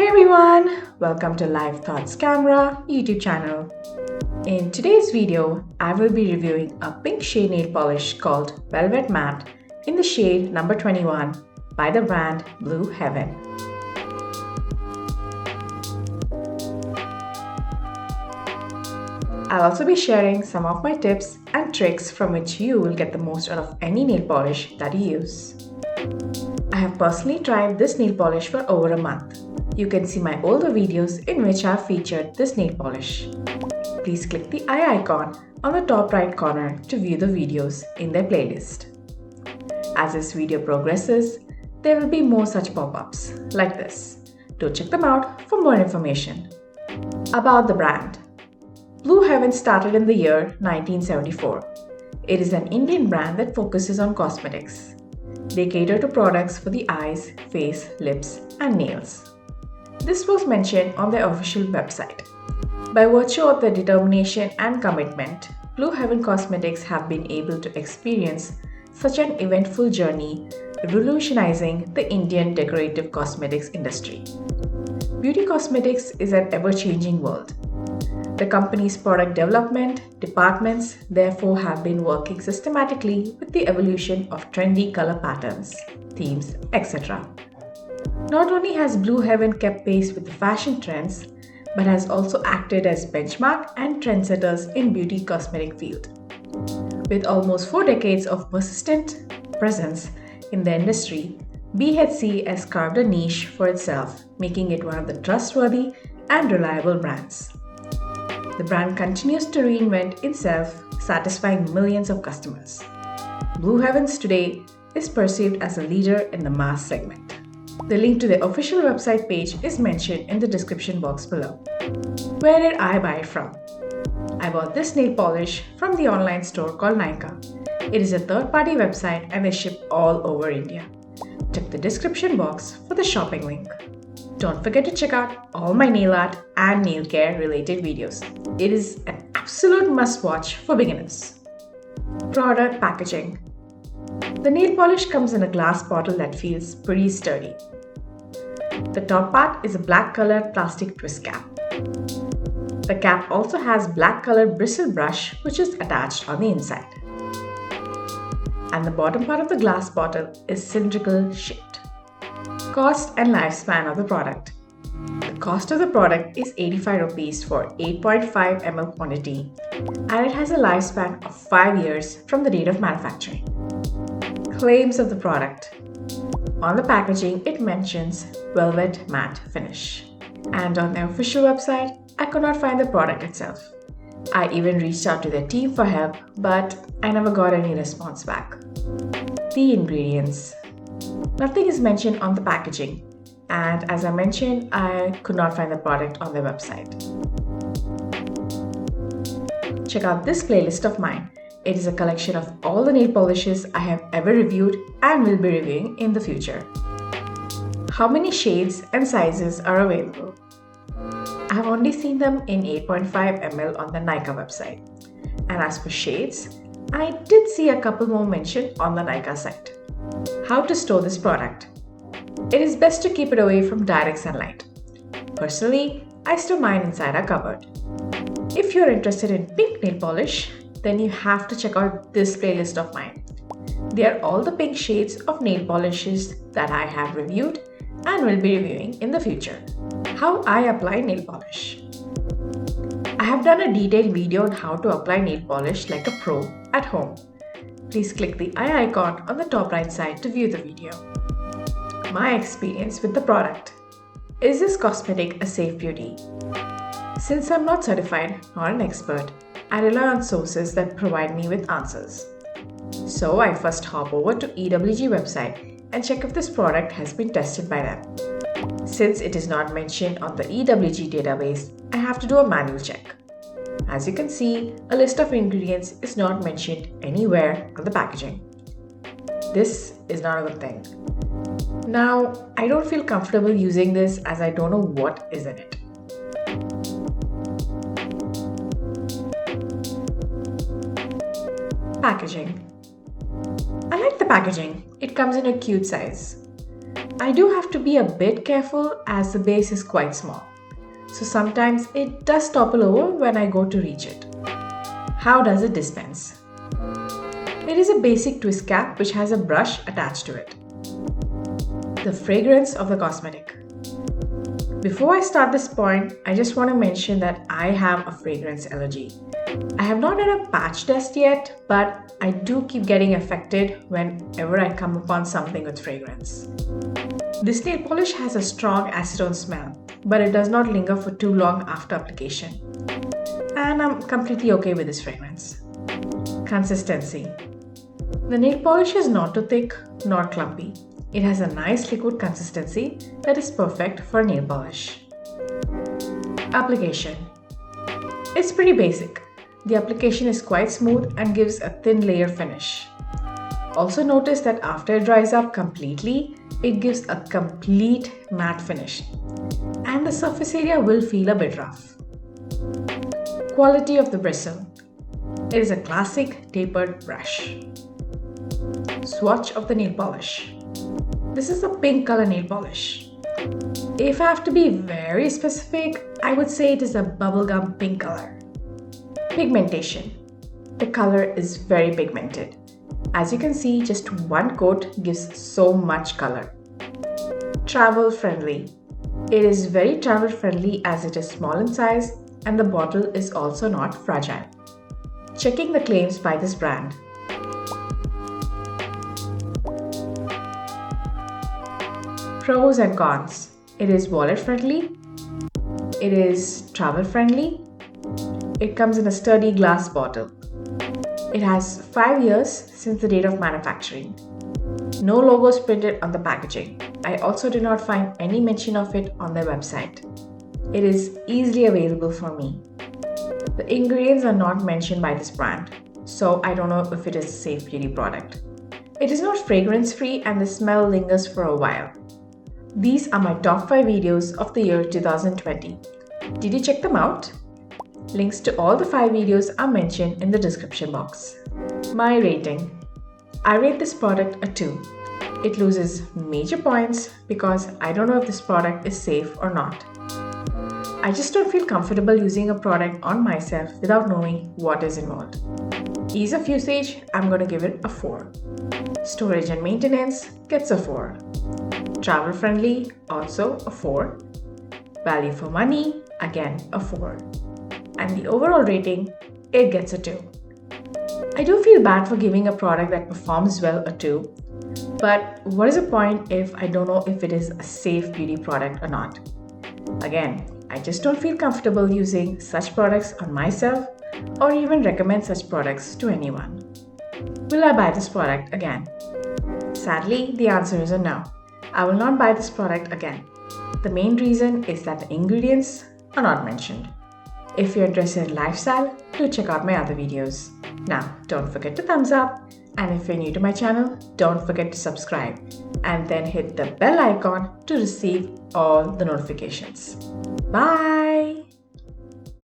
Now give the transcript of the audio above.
Hey everyone, welcome to LifeThoughtsCamera YouTube channel. In today's video, I will be reviewing a pink shade nail polish called Velvet Matte in the shade number 21 by the brand Blue Heaven. I'll also be sharing some of my tips and tricks from which you will get the most out of any nail polish that you use. I have personally tried this nail polish for over a month. You can see my older videos in which I have featured this nail polish. Please click the eye icon on the top right corner to view the videos in their playlist. As this video progresses, there will be more such pop-ups like this. Do check them out for more information. About the brand. Blue Heaven started in the year 1974. It is an Indian brand that focuses on cosmetics. They cater to products for the eyes, face, lips, and nails. This was mentioned on their official website. By virtue of their determination and commitment, Blue Heaven Cosmetics have been able to experience such an eventful journey, revolutionizing the Indian decorative cosmetics industry. Beauty cosmetics is an ever-changing world. The company's product development departments therefore have been working systematically with the evolution of trendy color patterns, themes, etc. Not only has Blue Heaven kept pace with the fashion trends, but has also acted as benchmark and trendsetters in beauty cosmetic field. With almost 4 decades of persistent presence in the industry, BHC has carved a niche for itself, making it one of the trustworthy and reliable brands. The brand continues to reinvent itself, satisfying millions of customers. Blue Heavens today is perceived as a leader in the mass segment. The link to the official website page is mentioned in the description box below. Where did I buy it from? I bought this nail polish from the online store called Nykaa. It is a third-party website and they ship all over India. Check the description box for the shopping link. Don't forget to check out all my nail art and nail care related videos. It is an absolute must-watch for beginners. Product packaging. The nail polish comes in a glass bottle that feels pretty sturdy. The top part is a black colored plastic twist cap. The cap also has black colored bristle brush which is attached on the inside. And the bottom part of the glass bottle is cylindrical shaped. Cost and lifespan of the product. The cost of the product is 85 rupees for 8.5 ml quantity and it has a lifespan of 5 years from the date of manufacturing. Claims of the product. On the packaging, it mentions velvet matte finish. And on their official website, I could not find the product itself. I even reached out to their team for help, but I never got any response back. The ingredients. Nothing is mentioned on the packaging, and as I mentioned, I could not find the product on their website. Check out this playlist of mine. It is a collection of all the nail polishes I have ever reviewed and will be reviewing in the future. How many shades and sizes are available? I have only seen them in 8.5 ml on the Nykaa website. And as for shades, I did see a couple more mentioned on the Nykaa site. How to store this product? It is best to keep it away from direct sunlight. Personally, I store mine inside a cupboard. If you're interested in pink nail polish, then you have to check out this playlist of mine. They are all the pink shades of nail polishes that I have reviewed and will be reviewing in the future. How I apply nail polish. I have done a detailed video on how to apply nail polish like a pro at home. Please click the eye icon on the top right side to view the video. My experience with the product. Is this cosmetic a safe beauty? Since I'm not certified nor an expert, I rely on sources that provide me with answers. So I first hop over to EWG website and check if this product has been tested by them. Since it is not mentioned on the EWG database, I have to do a manual check. As you can see, a list of ingredients is not mentioned anywhere on the packaging. This is not a good thing. Now, I don't feel comfortable using this as I don't know what is in it. Packaging. I like the packaging. It comes in a cute size. I do have to be a bit careful as the base is quite small. So sometimes it does topple over when I go to reach it. How does it dispense? It is a basic twist cap which has a brush attached to it. The fragrance of the cosmetic. Before I start this point, I just want to mention that I have a fragrance allergy. I have not done a patch test yet, but I do keep getting affected whenever I come upon something with fragrance. This nail polish has a strong acetone smell, but it does not linger for too long after application. And I'm completely okay with this fragrance. Consistency. The nail polish is not too thick nor clumpy. It has a nice liquid consistency that is perfect for nail polish. Application. It's pretty basic. The application is quite smooth and gives a thin layer finish. Also notice that after it dries up completely, it gives a complete matte finish. And the surface area will feel a bit rough. Quality of the bristle. It is a classic tapered brush. Swatch of the nail polish. This is a pink color nail polish. If I have to be very specific, I would say it is a bubblegum pink color. Pigmentation. The color is very pigmented. As you can see, just one coat gives so much color. Travel friendly. It is very travel friendly as it is small in size and the bottle is also not fragile. Checking the claims by this brand. Pros and cons. It is wallet friendly. It is travel friendly. It comes in a sturdy glass bottle. It has 5 years since the date of manufacturing. No logos printed on the packaging. I also did not find any mention of it on their website. It is easily available for me. The ingredients are not mentioned by this brand, so I don't know if it is a safe beauty product. It is not fragrance free and the smell lingers for a while. These are my top 5 videos of the year 2020. Did you check them out? Links to all the 5 videos are mentioned in the description box. My rating. I rate this product a 2. It loses major points because I don't know if this product is safe or not. I just don't feel comfortable using a product on myself without knowing what is involved. Ease of usage, I'm going to give it a 4. Storage and maintenance gets a 4. Travel friendly, also a 4. Value for money, again a 4. And the overall rating, it gets a 2. I do feel bad for giving a product that performs well a 2, but what is the point if I don't know if it is a safe beauty product or not? Again, I just don't feel comfortable using such products on myself or even recommend such products to anyone. Will I buy this product again? Sadly, the answer is a no. I will not buy this product again. The main reason is that the ingredients are not mentioned. If you're interested in lifestyle, do check out my other videos. Now, don't forget to thumbs up, and if you're new to my channel, don't forget to subscribe and then hit the bell icon to receive all the notifications. Bye!